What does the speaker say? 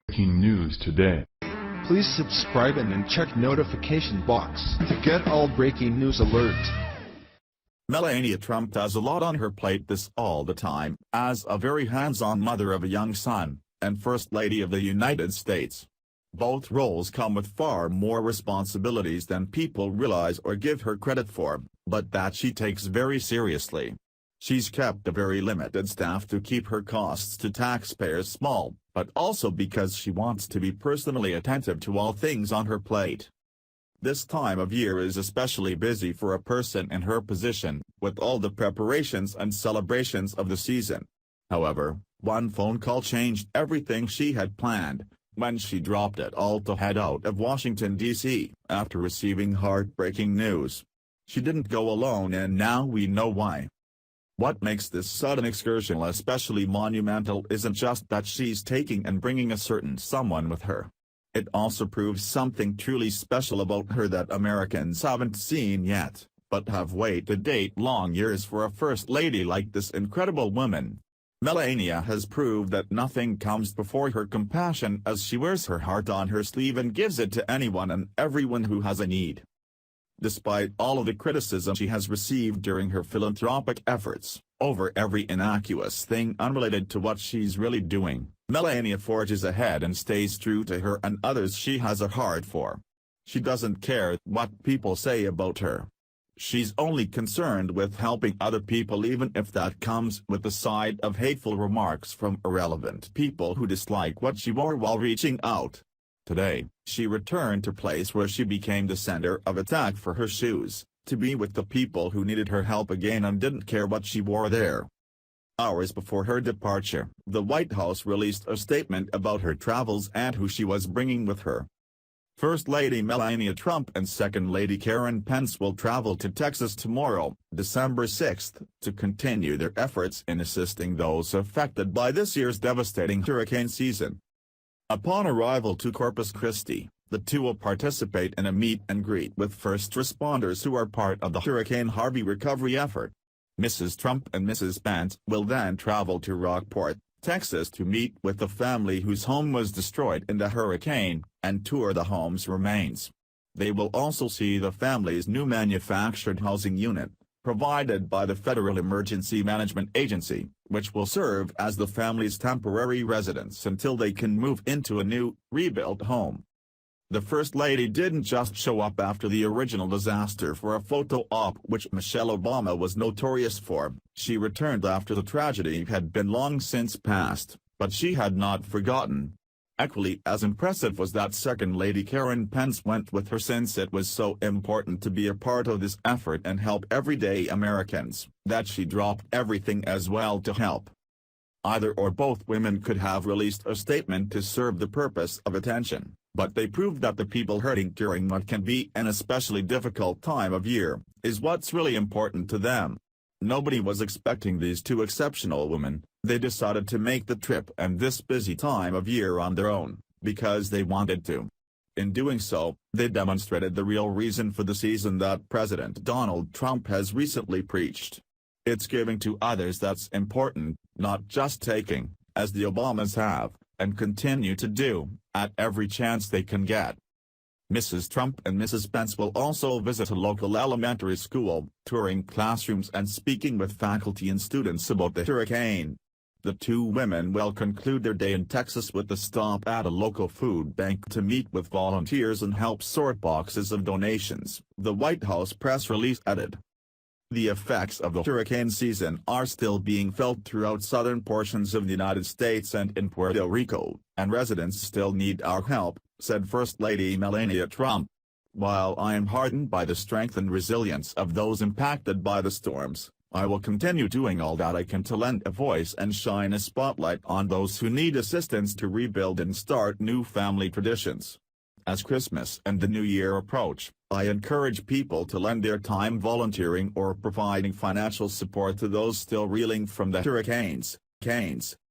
Breaking news today. Please subscribe and then check notification box to get all breaking news alerts. Melania Trump has a lot on her plate this all the time, as a very hands-on mother of a young son, and First Lady of the United States. Both roles come with far more responsibilities than people realize or give her credit for, but that she takes very seriously. She's kept a very limited staff to keep her costs to taxpayers small, but also because she wants to be personally attentive to all things on her plate. This time of year is especially busy for a person in her position, with all the preparations and celebrations of the season. However, one phone call changed everything she had planned, when she dropped it all to head out of Washington, D.C., after receiving heartbreaking news. She didn't go alone, and now we know why. What makes this sudden excursion especially monumental isn't just that she's taking and bringing a certain someone with her. It also proves something truly special about her that Americans haven't seen yet, but have waited 8 long years for a First Lady like this incredible woman. Melania has proved that nothing comes before her compassion, as she wears her heart on her sleeve and gives it to anyone and everyone who has a need. Despite all of the criticism she has received during her philanthropic efforts, over every innocuous thing unrelated to what she's really doing, Melania forges ahead and stays true to her and others she has a heart for. She doesn't care what people say about her. She's only concerned with helping other people, even if that comes with the side of hateful remarks from irrelevant people who dislike what she wore while reaching out. Today, she returned to a place where she became the center of attack for her shoes, to be with the people who needed her help again and didn't care what she wore there. Hours before her departure, the White House released a statement about her travels and who she was bringing with her. First Lady Melania Trump and Second Lady Karen Pence will travel to Texas tomorrow, December 6, to continue their efforts in assisting those affected by this year's devastating hurricane season. Upon arrival to Corpus Christi, the two will participate in a meet and greet with first responders who are part of the Hurricane Harvey recovery effort. Mrs. Trump and Mrs. Pence will then travel to Rockport, Texas to meet with the family whose home was destroyed in the hurricane, and tour the home's remains. They will also see the family's new manufactured housing unit, provided by the Federal Emergency Management Agency, which will serve as the family's temporary residence until they can move into a new, rebuilt home. The First Lady didn't just show up after the original disaster for a photo op, which Michelle Obama was notorious for. She returned after the tragedy had been long since past, but she had not forgotten. Equally as impressive was that Second Lady Karen Pence went with her, since it was so important to be a part of this effort and help everyday Americans, that she dropped everything as well to help. Either or both women could have released a statement to serve the purpose of attention, but they proved that the people hurting during what can be an especially difficult time of year, is what's really important to them. Nobody was expecting these two exceptional women. They decided to make the trip and this busy time of year on their own, because they wanted to. In doing so, they demonstrated the real reason for the season that President Donald Trump has recently preached. It's giving to others that's important, not just taking, as the Obamas have, and continue to do, at every chance they can get. Mrs. Trump and Mrs. Pence will also visit a local elementary school, touring classrooms and speaking with faculty and students about the hurricane. The two women will conclude their day in Texas with a stop at a local food bank to meet with volunteers and help sort boxes of donations, the White House press release added. The effects of the hurricane season are still being felt throughout southern portions of the United States and in Puerto Rico, and residents still need our help, said First Lady Melania Trump. While I am heartened by the strength and resilience of those impacted by the storms, I will continue doing all that I can to lend a voice and shine a spotlight on those who need assistance to rebuild and start new family traditions. As Christmas and the New Year approach, I encourage people to lend their time volunteering or providing financial support to those still reeling from the hurricanes.